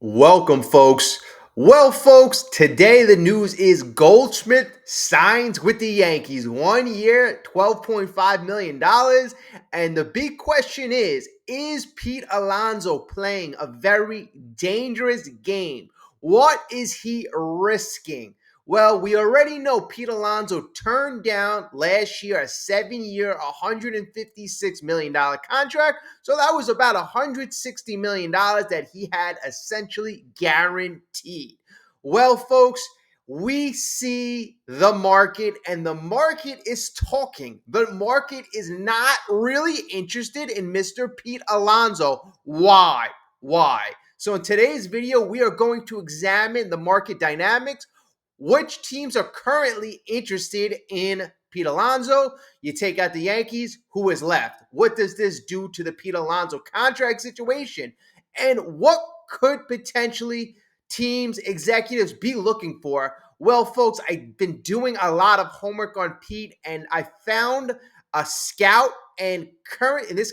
Welcome, folks. Well, folks, today the news is Goldschmidt signs with the Yankees. 1 year, $12.5 million. And the big question is Pete Alonso playing a very dangerous game? What is he risking? Well, we already know Pete Alonso turned down last year a 7 year, $156 million contract. So that was about $160 million that he had essentially guaranteed. Well, folks, we see the market, and the market is talking. The market is not really interested in Mr. Pete Alonso. Why? Why? So, in today's video, we are going to examine the market dynamics, which teams are currently interested in Pete Alonso. You take out the Yankees, who is left? What does this do to the Pete Alonso contract situation? And what could potentially teams, executives be looking for? Well, folks, I've been doing a lot of homework on Pete, and I found a scout. And current in this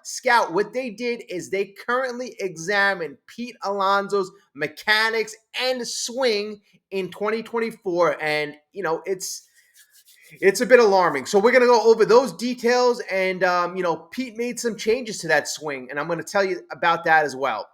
scout, what they did is they currently examined Pete Alonso's mechanics and swing in 2024, and it's a bit alarming. So we're going to go over those details, and Pete made some changes to that swing, and I'm going to tell you about that as well.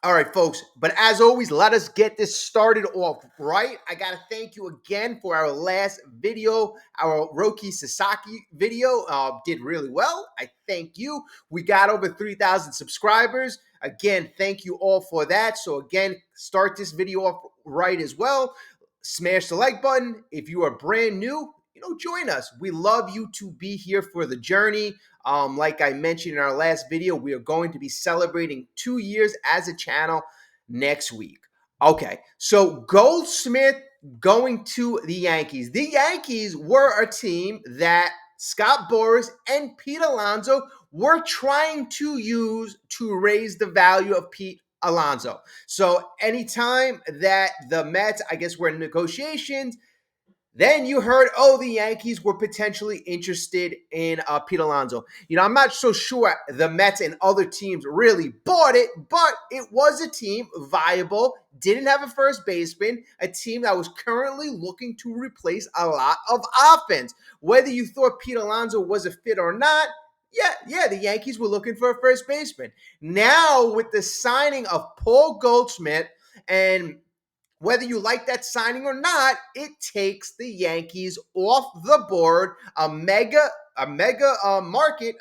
All right, folks, but as always, let us get this started off right. I got to thank you again for our last video. Our Roki Sasaki video did really well. I thank you. We got over 3,000 subscribers. Again, thank you all for that. So again, start this video off right as well. Smash the like button. If you are brand new, join us. We love you to be here for the journey. Like I mentioned in our last video, we are going to be celebrating 2 years as a channel next week. Okay, so Goldschmidt going to the Yankees. The Yankees were a team that Scott Boras and Pete Alonso were trying to use to raise the value of Pete Alonso. So anytime that the Mets, I guess, were in negotiations, then you heard, the Yankees were potentially interested in Pete Alonso. I'm not so sure the Mets and other teams really bought it, but it was a team viable, didn't have a first baseman, a team that was currently looking to replace a lot of offense. Whether you thought Pete Alonso was a fit or not, yeah, the Yankees were looking for a first baseman. Now, with the signing of Paul Goldschmidt, and whether you like that signing or not, it takes the Yankees off the board. A mega market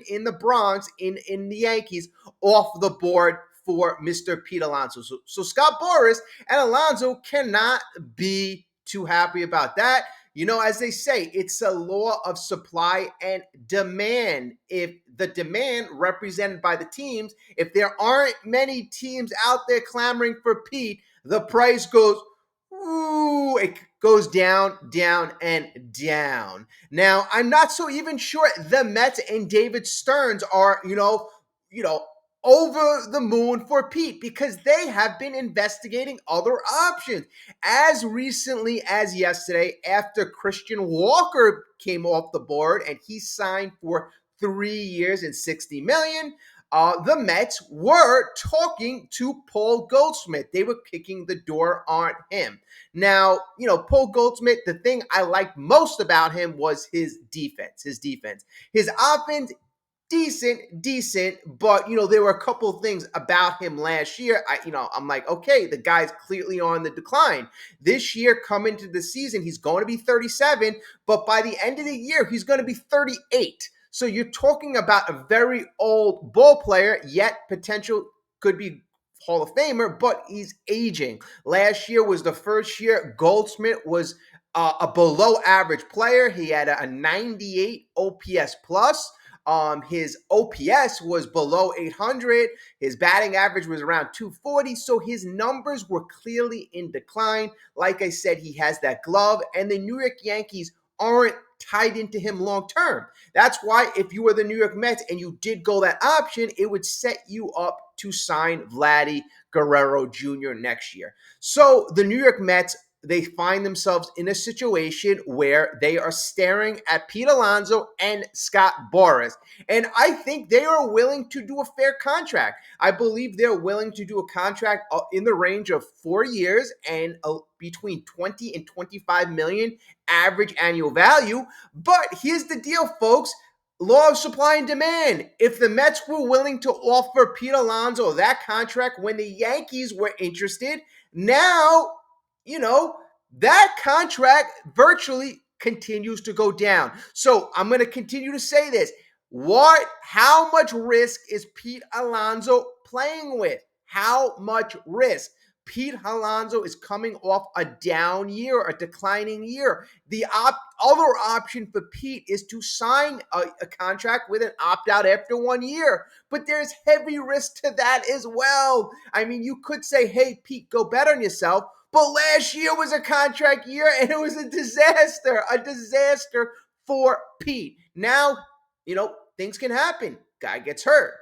in the Bronx in the Yankees off the board for Mr. Pete Alonso. So Scott Boras and Alonso cannot be too happy about that. As they say, it's a law of supply and demand. If the demand represented by the teams, if there aren't many teams out there clamoring for Pete, the price goes, it goes down, down, and down. Now, I'm not so even sure the Mets and David Stearns are, over the moon for Pete, because they have been investigating other options. As recently as yesterday, after Christian Walker came off the board and he signed for 3 years and $60 million, the Mets were talking to Paul Goldschmidt. They were kicking the door on him. Now, Paul Goldschmidt, the thing I liked most about him was his defense. His offense, decent, but there were a couple of things about him last year. I'm like, okay, the guy's clearly on the decline. This year, coming to the season, he's going to be 37, but by the end of the year, he's going to be 38. So you're talking about a very old ball player, yet potential could be Hall of Famer, but he's aging. Last year was the first year Goldschmidt was a below average player. He had a 98 OPS plus. His OPS was below 800. His batting average was around 240. So his numbers were clearly in decline. Like I said, he has that glove, and the New York Yankees aren't tied into him long term. That's why if you were the New York Mets and you did go that option, it would set you up to sign Vladdy Guerrero Jr. next year. So the New York Mets, they find themselves in a situation where they are staring at Pete Alonso and Scott Boras. And I think they are willing to do a fair contract. I believe they're willing to do a contract in the range of 4 years and between 20 and 25 million average annual value. But here's the deal, folks. Law of supply and demand. If the Mets were willing to offer Pete Alonso that contract when the Yankees were interested, now, that contract virtually continues to go down. So I'm going to continue to say this. How much risk is Pete Alonso playing with? How much risk? Pete Alonso is coming off a down year, a declining year. The other option for Pete is to sign a contract with an opt-out after 1 year. But there's heavy risk to that as well. I mean, you could say, hey, Pete, go bet on yourself. But last year was a contract year, and it was a disaster for Pete. Now, things can happen. Guy gets hurt.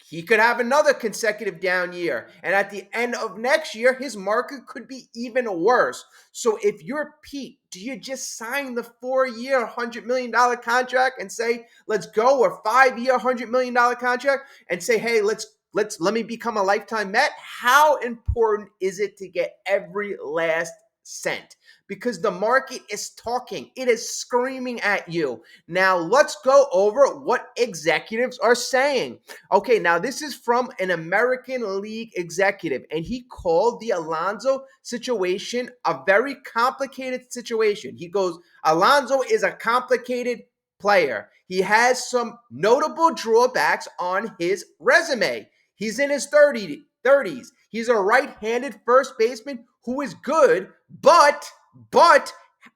He could have another consecutive down year. And at the end of next year, his market could be even worse. So if you're Pete, do you just sign the 4-year, $100 million contract and say, let's go, or 5-year, $100 million contract and say, hey, let me become a lifetime Met? How important is it to get every last cent? Because the market is talking. It is screaming at you. Now, let's go over what executives are saying. Okay, now this is from an American League executive, and he called the Alonso situation a very complicated situation. He goes, Alonso is a complicated player. He has some notable drawbacks on his resume. He's in his 30s. He's a right-handed first baseman who is good, but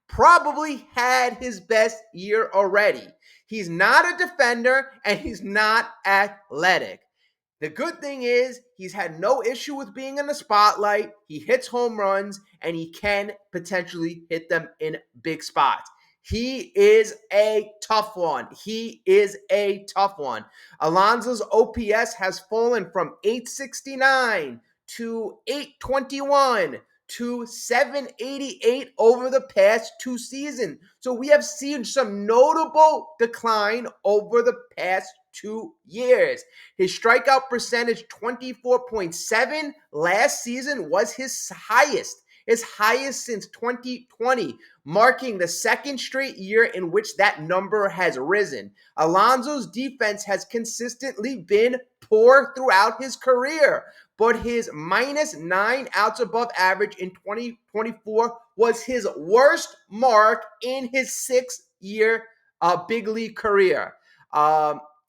probably had his best year already. He's not a defender, and he's not athletic. The good thing is he's had no issue with being in the spotlight. He hits home runs, and he can potentially hit them in big spots. He is a tough one. Alonso's OPS has fallen from 869 to 821 to 788 over the past 2 seasons. So we have seen some notable decline over the past 2 years. His strikeout percentage, 24.7 last season, was his highest since 2020, marking the second straight year in which that number has risen. Alonso's defense has consistently been poor throughout his career, but his -9 outs above average in 2024 was his worst mark in his 6-year big league career.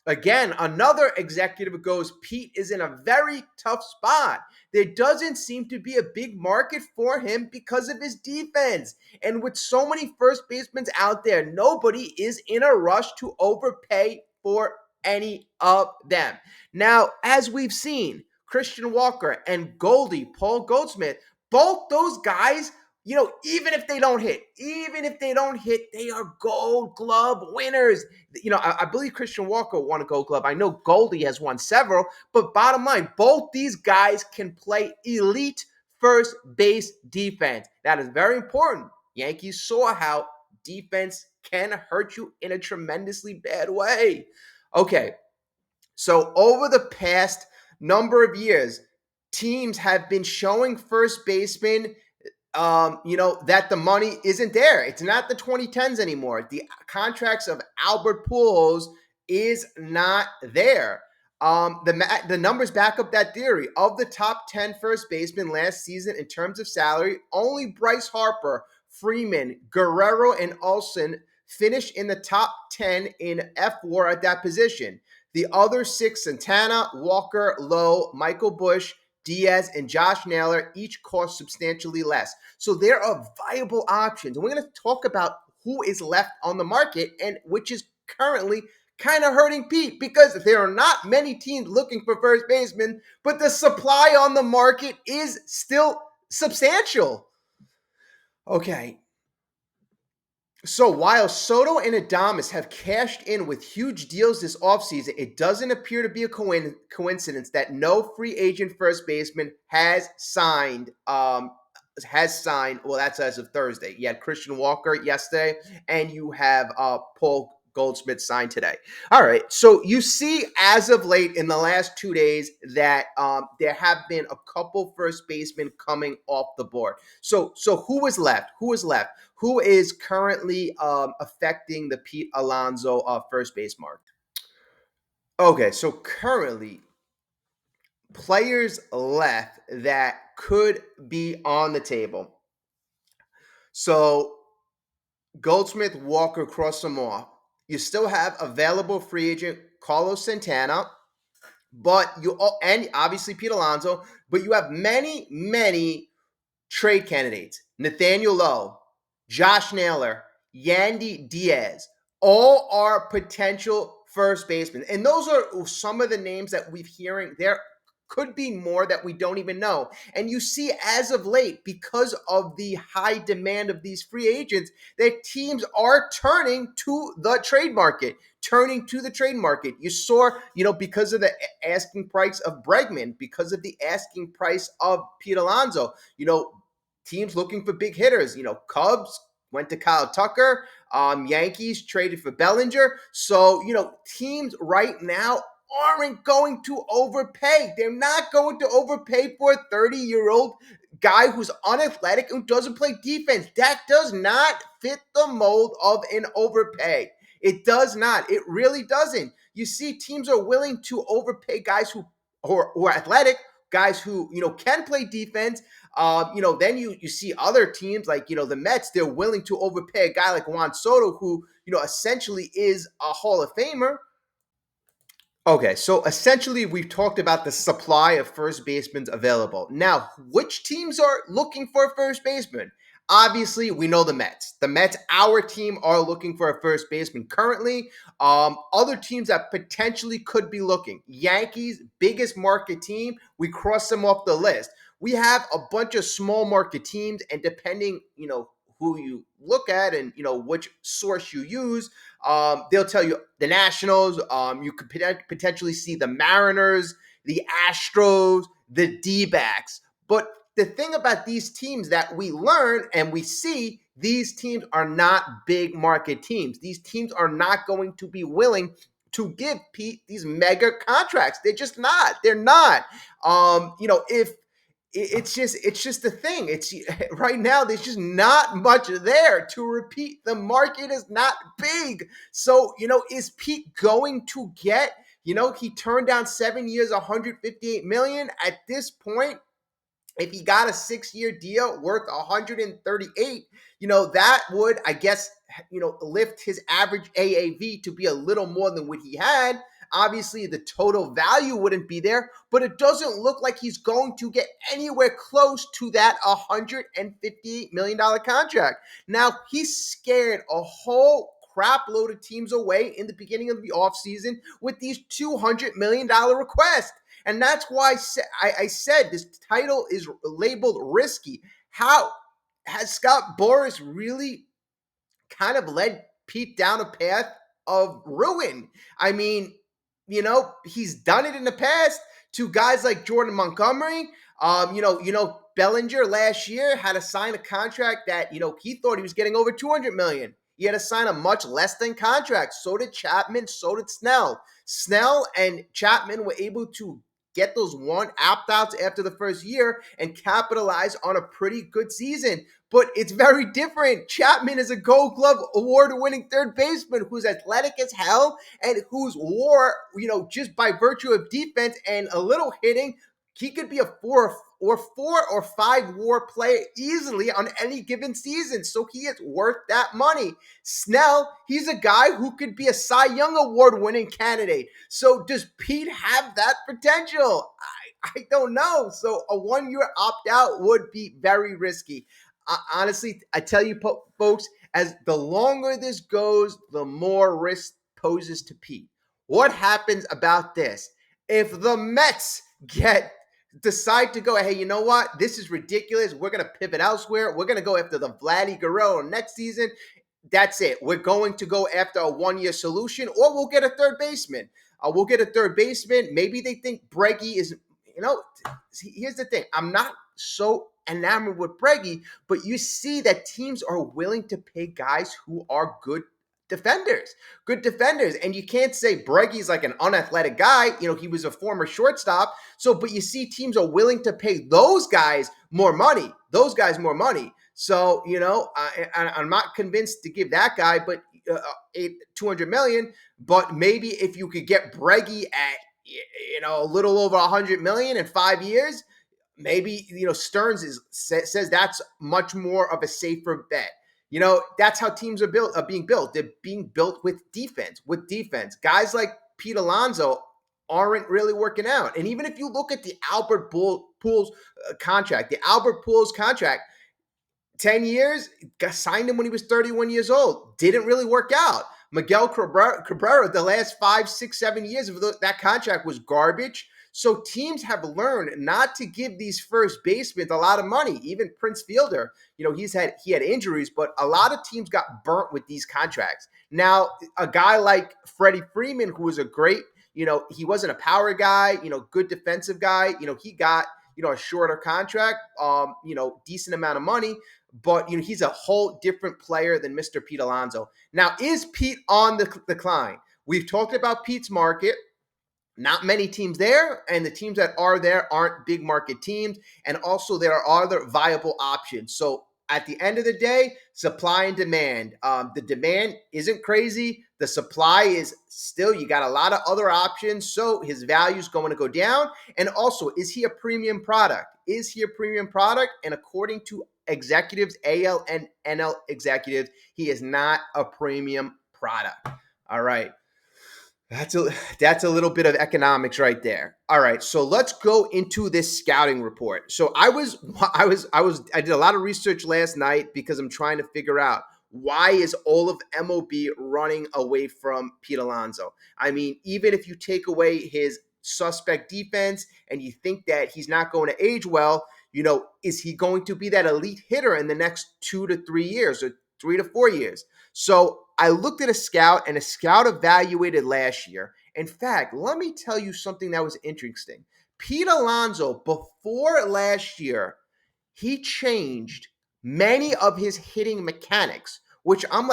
Again, another executive goes, Pete is in a very tough spot. There doesn't seem to be a big market for him because of his defense. And with so many first basemen out there, nobody is in a rush to overpay for any of them. Now, as we've seen, Christian Walker and Paul Goldsmith, both those guys, even if they don't hit, they are Gold Glove winners. I believe Christian Walker won a Gold Glove. I know Goldie has won several, but bottom line, both these guys can play elite first base defense. That is very important. Yankees saw how defense can hurt you in a tremendously bad way. Okay, so over the past number of years, teams have been showing first basemen that the money isn't there. It's not the 2010s anymore. The contracts of Albert Pujols is not there. The numbers back up that theory. Of the top 10 first basemen last season in terms of salary, only Bryce Harper, Freeman, Guerrero, and Olsen finished in the top 10 in F4 at that position. The other 6, Santana, Walker, Lowe, Michael Busch, Diaz, and Josh Naylor, each cost substantially less. So there are viable options. And we're going to talk about who is left on the market and which is currently kind of hurting Pete, because there are not many teams looking for first baseman, but the supply on the market is still substantial. Okay. So while Soto and Adames have cashed in with huge deals this offseason, it doesn't appear to be a coincidence that no free agent first baseman has signed has signed. Well, that's as of Thursday. You had Christian Walker yesterday, and you have Paul Goldsmith signed today. All right. So you see, as of late in the last 2 days, that there have been a couple first basemen coming off the board. So who is left? Who is left? Who is currently affecting the Pete Alonso first base mark? Okay. So currently, players left that could be on the table. So Goldsmith, Walker, cross them off. You still have available free agent Carlos Santana, but and obviously Pete Alonso, but you have many trade candidates: Nathaniel Lowe, Josh Naylor, Yandy Diaz. All are potential first basemen. And those are some of the names that we've hearing. There could be more that we don't even know. And you see, as of late, because of the high demand of these free agents, that teams are turning to the trade market. Turning to the trade market. You saw, because of the asking price of Bregman, because of the asking price of Pete Alonso, teams looking for big hitters. Cubs went to Kyle Tucker. Yankees traded for Bellinger. So, teams right now aren't going to overpay. They're not going to overpay for a 30-year-old guy who's unathletic and doesn't play defense. That does not fit the mold of an overpay. It does not. It really doesn't. You see, teams are willing to overpay guys who are athletic, guys who can play defense. Then you see other teams like the Mets. They're willing to overpay a guy like Juan Soto, who essentially is a Hall of Famer. Okay, so essentially we've talked about the supply of first basemen available. Now, which teams are looking for a first baseman? Obviously, we know the Mets. The Mets, our team, are looking for a first baseman currently. Other teams that potentially could be looking. Yankees, biggest market team. We cross them off the list. We have a bunch of small market teams, and depending, who you look at and which source you use, they'll tell you the Nationals. You could potentially see the Mariners, the Astros, the D-backs. But the thing about these teams that we learn and we see, these teams are not big market teams. These teams are not going to be willing to give Pete these mega contracts. They're just not. They're not. If it's just the thing. It's right now there's just not much there to repeat. The market is not big. So, is Pete going to get, he turned down 7 years, 158 million at this point. If he got a 6-year deal worth 138, that would, I guess, lift his average AAV to be a little more than what he had. Obviously, the total value wouldn't be there, but it doesn't look like he's going to get anywhere close to that $158 million contract. Now, he scared a whole crap load of teams away in the beginning of the offseason with these $200 million requests. And that's why I said this title is labeled risky. How has Scott Boras really kind of led Pete down a path of ruin? I mean, he's done it in the past to guys like Jordan Montgomery. Bellinger last year had to sign a contract that, he thought he was getting over $200 million. He had to sign a much less than contract. So did Chapman. So did Snell. Snell and Chapman were able to get those one opt-outs after the first year and capitalize on a pretty good season. But it's very different. Chapman is a Gold Glove award-winning third baseman who's athletic as hell and whose WAR, just by virtue of defense and a little hitting, he could be a 4 or 5 WAR player easily on any given season. So he is worth that money. Snell, he's a guy who could be a Cy Young award-winning candidate. So does Pete have that potential? I don't know. So a 1-year opt-out would be very risky. Honestly, I tell you, folks, as the longer this goes, the more risk poses to Pete. What happens about this? If the Mets decide to go, hey, you know what? This is ridiculous. We're going to pivot elsewhere. We're going to go after the Vladdy Guerrero next season. That's it. We're going to go after a 1-year solution, or we'll get a third baseman. We'll get a third baseman. Maybe they think Breggy is, here's the thing. I'm not so enamored with Breggy, but you see that teams are willing to pay guys who are good defenders. And you can't say Breggy's like an unathletic guy. He was a former shortstop. So, but you see teams are willing to pay those guys more money. So, I'm not convinced to give that guy, but 200 million. But maybe if you could get Breggy at a little over 100 million in 5 years, maybe Stearns says that's much more of a safer bet. That's how teams are being built. They're being built with defense. Guys like Pete Alonso aren't really working out. And even if you look at the Albert Pujols contract, 10 years, signed him when he was 31 years old. Didn't really work out. Miguel Cabrera, the last 5, 6, 7 years of that contract was garbage. So teams have learned not to give these first basemen a lot of money. Even Prince Fielder, he had injuries, but a lot of teams got burnt with these contracts. Now, a guy like Freddie Freeman, who was a great, he wasn't a power guy, good defensive guy. He got, a shorter contract, decent amount of money. But he's a whole different player than Mr. Pete Alonso. Now, is Pete on the decline? We've talked about Pete's market. Not many teams there, and the teams that are there aren't big market teams. And also, there are other viable options. So at the end of the day, supply and demand. The demand isn't crazy. The supply is still, you got a lot of other options. So his value is going to go down. And also, is he a premium product? And according to executives, AL and NL executives, he is not a premium product. All right. That's a little bit of economics right there. All right, so let's go into this scouting report. So I did a lot of research last night because I'm trying to figure out why is all of MLB running away from Pete Alonso. I mean, even if you take away his suspect defense and you think that he's not going to age well, is he going to be that elite hitter in the next 2 to 3 years or 3 to 4 years? So I looked at a scout, and a scout evaluated last year. In fact, let me tell you something that was interesting. Pete Alonso, before last year, he changed many of his hitting mechanics, which I'm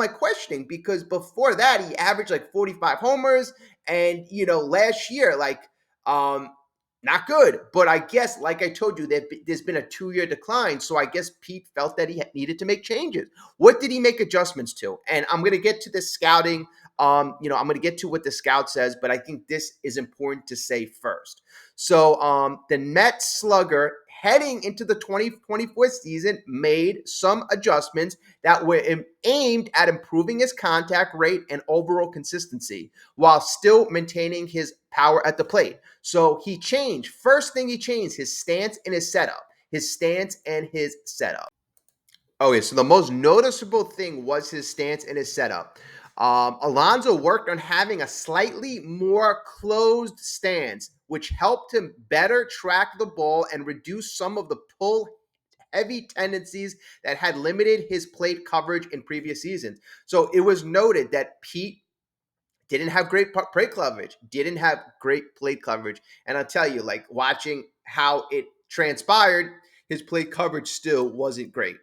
questioning, because before that he averaged like 45 homers, and last year not good. But I guess, like I told you, there's been a 2-year decline. So I guess Pete felt that he needed to make changes. What did he make adjustments to? And I'm going to get to the scouting. I'm going to get to what the scout says, but I think this is important to say first. So the Mets slugger, heading into the 2024 season, made some adjustments that were aimed at improving his contact rate and overall consistency while still maintaining his power at the plate. So he changed. First thing he changed, his stance and his setup. Okay, so the most noticeable thing was his stance and his setup. Alonso worked on having a slightly more closed stance, which helped him better track the ball and reduce some of the pull heavy tendencies that had limited his plate coverage in previous seasons. So it was noted that Pete didn't have great plate coverage. And I'll tell you, like, watching how it transpired, his plate coverage still wasn't great.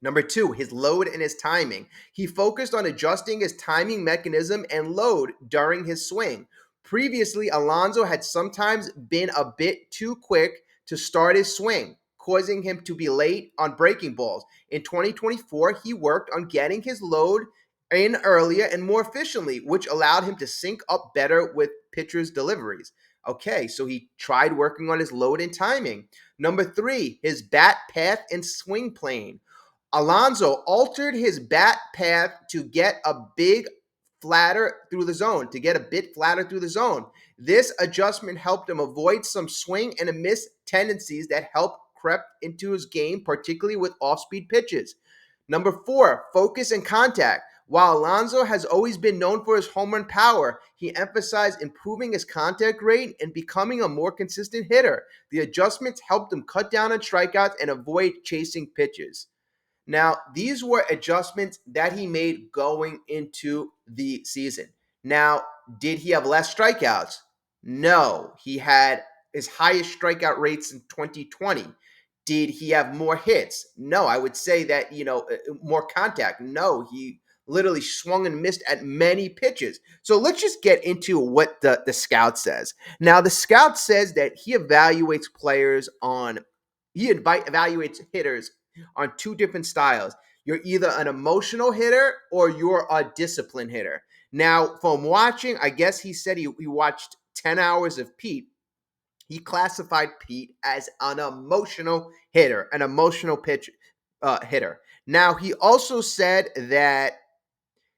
Number 2, his load and his timing. He focused on adjusting his timing mechanism and load during his swing. Previously, Alonso had sometimes been a bit too quick to start his swing, causing him to be late on breaking balls. In 2024, he worked on getting his load in earlier and more efficiently, which allowed him to sync up better with pitchers' deliveries. Okay, so he tried working on his load and timing. Number 3, his bat path and swing plane. Alonso altered his bat path to get a bit flatter through the zone. This adjustment helped him avoid some swing and a miss tendencies that helped creep into his game, particularly with off-speed pitches. Number 4, focus and contact. While Alonso has always been known for his home run power, he emphasized improving his contact rate and becoming a more consistent hitter. The adjustments helped him cut down on strikeouts and avoid chasing pitches. Now, these were adjustments that he made going into the season. Now, did he have less strikeouts? No. He had his highest strikeout rates in 2020. Did he have more hits? No, I would say that, more contact. No, he literally swung and missed at many pitches. So let's just get into what the scout says. Now, the scout says that he evaluates hitters on two different styles. You're either an emotional hitter or you're a disciplined hitter. Now, from watching, I guess he said he watched 10 hours of Pete. He classified Pete as an emotional hitter, an emotional pitch hitter. Now, he also said that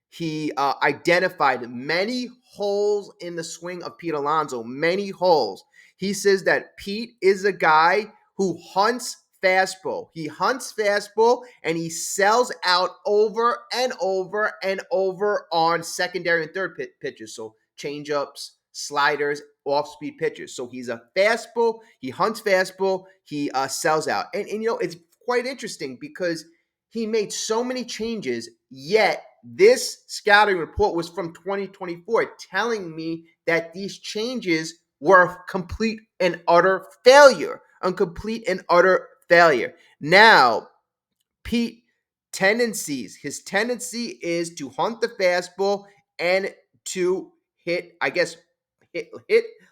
he identified many holes in the swing of Pete Alonso, many holes. He says that Pete is a guy who hunts fastball. He hunts fastball and he sells out over and over and over on secondary and third pitches. So changeups, sliders, off-speed pitches. So he's a fastball. He hunts fastball. He sells out. And it's quite interesting because he made so many changes, yet this scouting report was from 2024 telling me that these changes were a complete and utter failure. A complete and utter failure. Now, Pete his tendency is to hunt the fastball and to hit, I guess,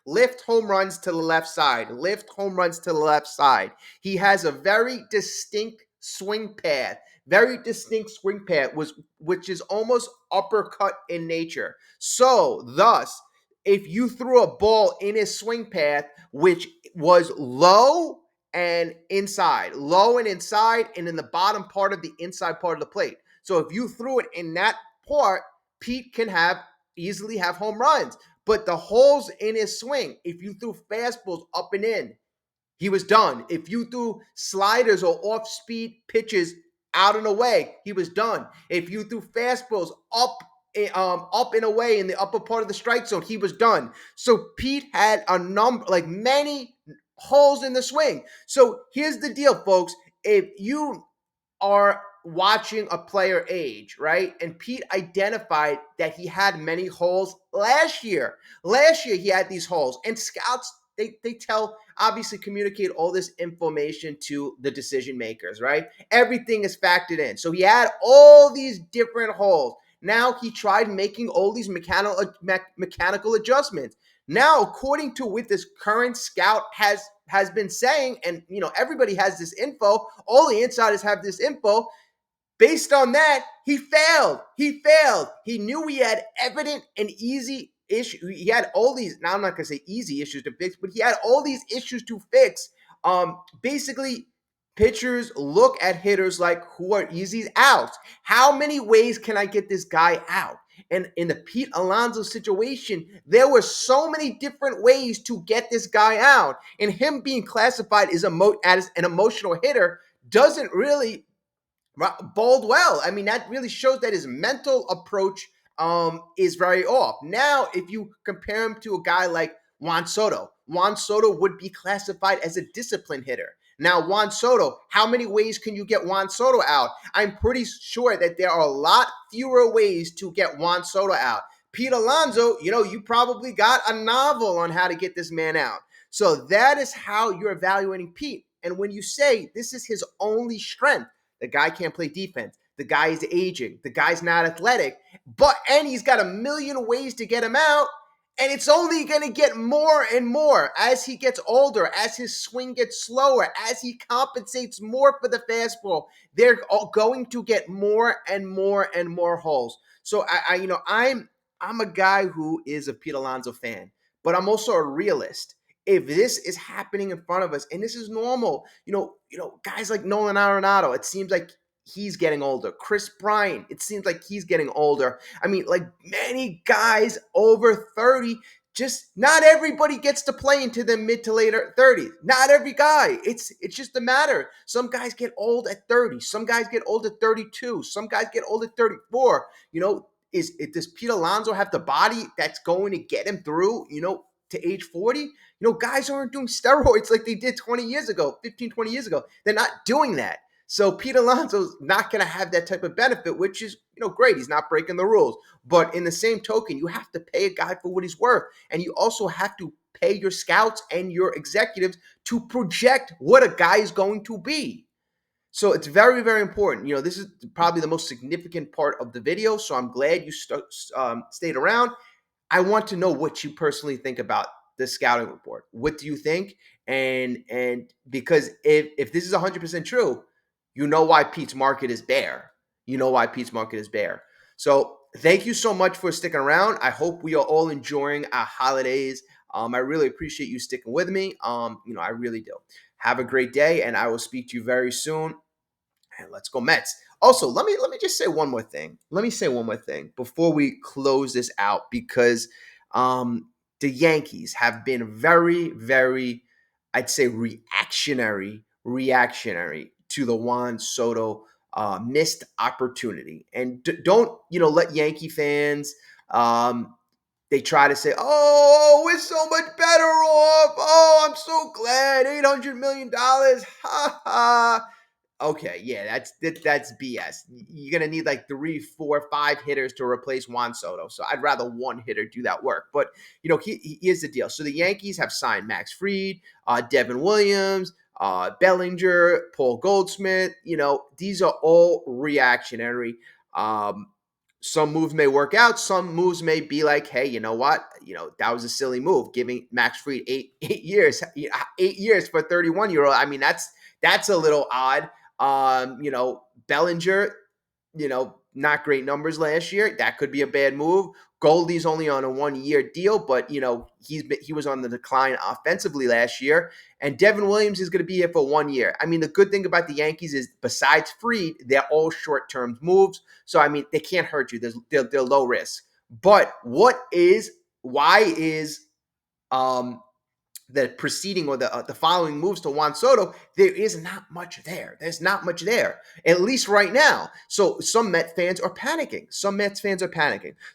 lift home runs to the left side. Lift home runs to the left side. He has a very distinct swing path. Very distinct swing path, which is almost uppercut in nature. So, thus, if you threw a ball in his swing path, which was low and inside, and in the bottom part of the inside part of the plate. So if you threw it in that part, Pete can easily have home runs. But the holes in his swing, if you threw fastballs up and in, he was done. If you threw sliders or off-speed pitches out and away, he was done. If you threw fastballs up and away in the upper part of the strike zone, he was done. So Pete had many holes in the swing. So here's the deal, folks. If you are watching a player age, right? And Pete identified that he had many holes last year. Last year he had these holes, and scouts they obviously communicate all this information to the decision makers, right? Everything is factored in. So he had all these different holes. Now he tried making all these mechanical adjustments. Now, according to what this current scout has been saying, and everybody has this info, all the insiders have this info. Based on that, he failed. He knew he had evident and easy issues. He had all these, now I'm not going to say easy issues to fix, but he had all these issues to fix. Basically, pitchers look at hitters like, who are easy outs? How many ways can I get this guy out? And in the Pete Alonso situation, there were so many different ways to get this guy out. And him being classified as an emotional hitter doesn't really bowled well. I mean, that really shows that his mental approach is very off. Now, if you compare him to a guy like Juan Soto would be classified as a disciplined hitter. Now, Juan Soto, how many ways can you get Juan Soto out? I'm pretty sure that there are a lot fewer ways to get Juan Soto out. Pete Alonso, you probably got a novel on how to get this man out. So that is how you're evaluating Pete. And when you say this is his only strength, the guy can't play defense. The guy is aging. The guy's not athletic. And he's got a million ways to get him out. And it's only going to get more and more as he gets older, as his swing gets slower, as he compensates more for the fastball. They're all going to get more and more and more holes. So I'm a guy who is a Pete Alonso fan, but I'm also a realist. If this is happening in front of us, and this is normal, guys like Nolan Arenado, it seems like he's getting older. Chris Bryant, it seems like he's getting older. I mean, like many guys over 30, just not everybody gets to play into the mid to later 30s. Not every guy. It's just a matter. Some guys get old at 30. Some guys get old at 32. Some guys get old at 34. Does Pete Alonso have the body that's going to get him through, to age 40? Guys aren't doing steroids like they did 20 years ago, 15, 20 years ago. They're not doing that. So Pete Alonso's not going to have that type of benefit, which is, great. He's not breaking the rules. But in the same token, you have to pay a guy for what he's worth. And you also have to pay your scouts and your executives to project what a guy is going to be. So it's very, very important. This is probably the most significant part of the video. So I'm glad you stayed around. I want to know what you personally think about the scouting report. What do you think? And because if this is 100% true, you know why Pete's market is bare. You know why Pete's market is bare. So thank you so much for sticking around. I hope we are all enjoying our holidays. I really appreciate you sticking with me. I really do. Have a great day, and I will speak to you very soon. And let's go Mets. Also, let me just say one more thing. Let me say one more thing before we close this out, because the Yankees have been very, very, I'd say, reactionary to the Juan Soto missed opportunity. And don't let Yankee fans they try to say, "Oh, we're so much better off. Oh, I'm so glad, $800 million. Ha ha." Okay, yeah, that's BS. You're gonna need like 3, 4, 5 hitters to replace Juan Soto. So I'd rather one hitter do that work. But here's the deal. So the Yankees have signed Max Fried, Devin Williams, Bellinger, Paul Goldsmith. These are all reactionary. Um, some moves may work out. Some moves may be like, hey, you know what? That was a silly move, giving Max Fried eight years, 8 years for a 31-year-old. I mean, that's a little odd. Bellinger, not great numbers last year. That could be a bad move. Goldie's only on a 1-year deal, but he was on the decline offensively last year. And Devin Williams is going to be here for 1 year. I mean, the good thing about the Yankees is besides Fried, they're all short-term moves. So I mean, they can't hurt you. They're low risk. But why is the preceding or the following moves to Juan Soto, there is not much there. There's not much there, at least right now. So some Met fans are panicking.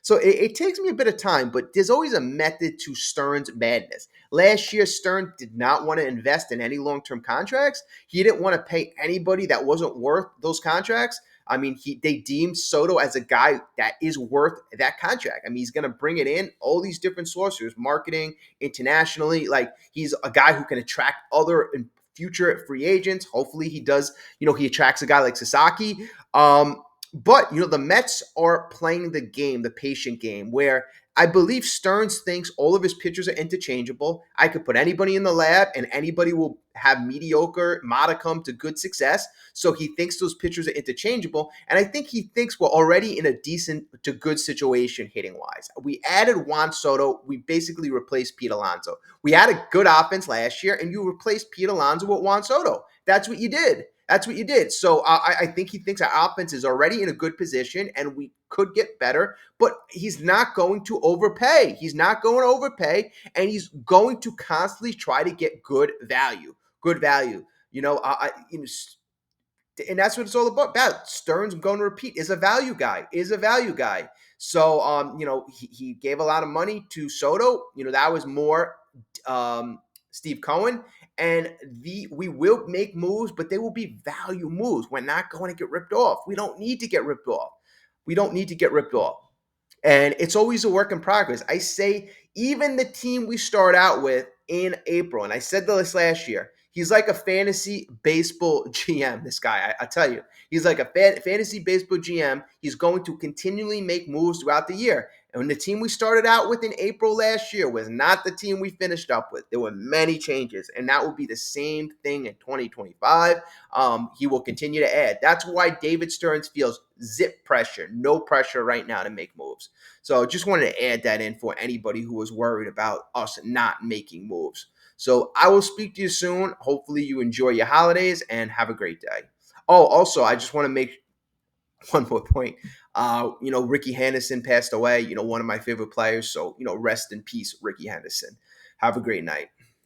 So it takes me a bit of time, but there's always a method to Stern's madness. Last year, Stern did not want to invest in any long-term contracts. He didn't want to pay anybody that wasn't worth those contracts. I mean, they deemed Soto as a guy that is worth that contract. I mean, he's going to bring it in, all these different sources, marketing, internationally. Like, he's a guy who can attract other future free agents. Hopefully he does, he attracts a guy like Sasaki. But the Mets are playing the game, the patient game, where I believe Stearns thinks all of his pitchers are interchangeable. I could put anybody in the lab and anybody will have mediocre modicum to good success. So he thinks those pitchers are interchangeable. And I think he thinks we're already in a decent to good situation hitting wise. We added Juan Soto. We basically replaced Pete Alonso. We had a good offense last year and you replaced Pete Alonso with Juan Soto. That's what you did. So I think he thinks our offense is already in a good position and we could get better, but he's not going to overpay. He's not going to overpay, and he's going to constantly try to get good value. And that's what it's all about. Stearns, I'm going to repeat, is a value guy. So, he gave a lot of money to Soto. That was more Steve Cohen. And we will make moves, but they will be value moves. We're not going to get ripped off. We don't need to get ripped off. And it's always a work in progress. I say even the team we start out with in April, and I said this last year, he's like a fantasy baseball GM, this guy. I tell you, he's like a fantasy baseball GM. He's going to continually make moves throughout the year. And when the team we started out with in April last year was not the team we finished up with, there were many changes. And that will be the same thing in 2025. He will continue to add. That's why David Stearns feels zip pressure, no pressure right now to make moves. So just wanted to add that in for anybody who was worried about us not making moves. So I will speak to you soon. Hopefully you enjoy your holidays and have a great day. Oh, also, I just want to make one more point. Ricky Henderson passed away, one of my favorite players. So, rest in peace, Ricky Henderson. Have a great night.